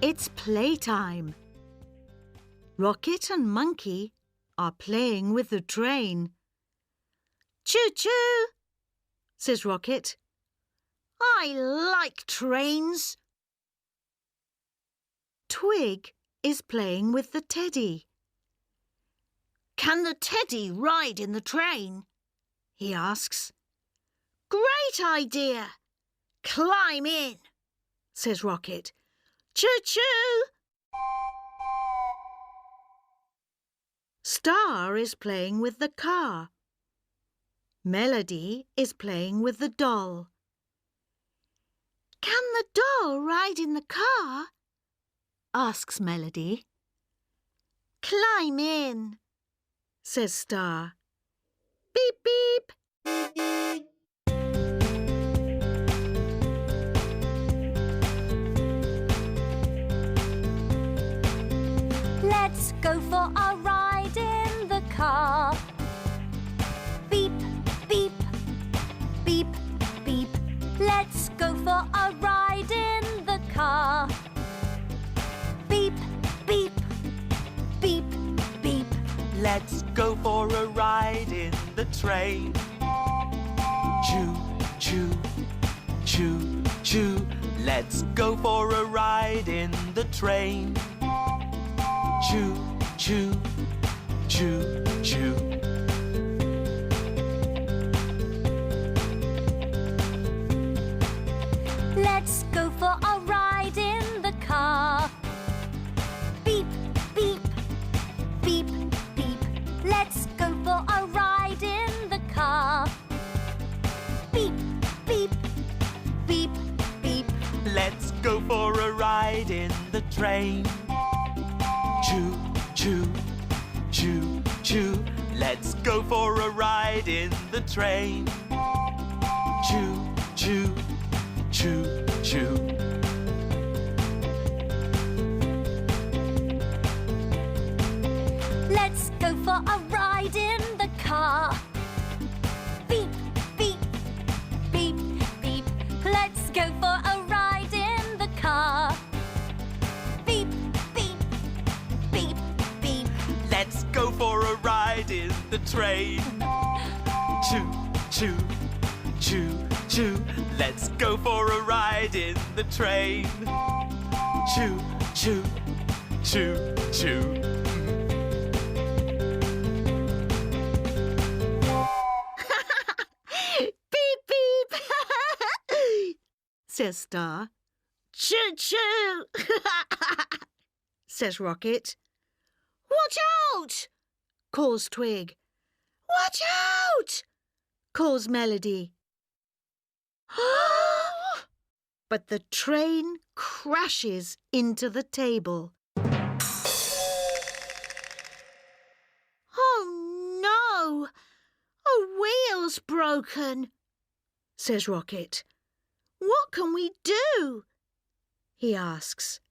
It's playtime. Rocket and Monkey are playing with the train. Choo-choo, says Rocket. I like trains. Twig is playing with the teddy. Can the teddy ride in the train? He asks. Great idea. Climb in, says Rocket. Choo-choo! Star is playing with the car. Melody is playing with the doll. Can the doll ride in the car? Asks Melody. Climb in, says Star. Beep, beep. Let's go for a ride in the car. Beep, beep, beep, beep. Let's go for a ride in the car. Beep, beep, beep, beep. Let's go for a ride in the train. Choo, choo, choo, choo. Let's go for a ride in the train. Choo, choo, choo, choo. Let's go for a ride in the car. Beep, beep, beep, beep. Let's go for a ride in the car. Beep, beep, beep, beep. Let's go for a ride in the train. Choo, choo, choo, choo. Let's go for a ride in the train. Choo, choo, choo, choo. Let's go for a ride in the car. Beep, beep, beep, beep. Let's go for a ride in the car. Beep, beep, beep, beep. Let's go for a ride in the train. Choo, choo, choo, choo. Let's go for a ride in the train. Choo, choo, choo, choo. Beep, beep, says Star. Choo-choo, says Rocket. Watch out, calls Twig. Watch out, calls Melody. But the train crashes into the table. Oh no! A wheel's broken, says Rocket. What can we do? He asks.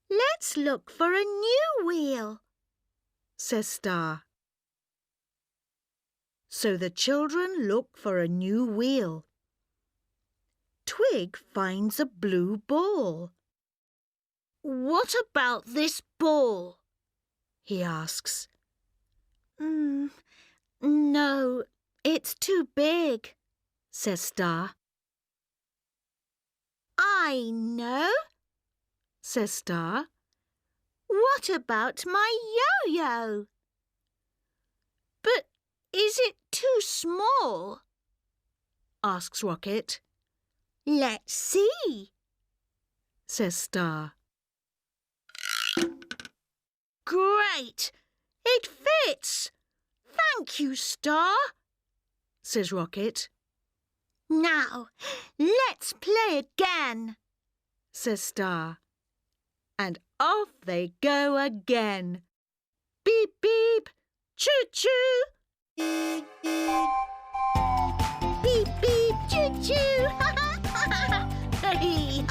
Let's look for a new wheel, says Star. So the children look for a new wheel. Twig finds a blue ball. What about this ball? He asks. No, it's too big, says Star. I know, says Star. What about my yo-yo? But is it too small? Asks Rocket. Let's see, says Star. Great! It fits! Thank you, Star, says Rocket. Now, let's play again, says Star. And off they go again. Beep, beep, choo-choo. Beep, beep, choo-choo. Hey,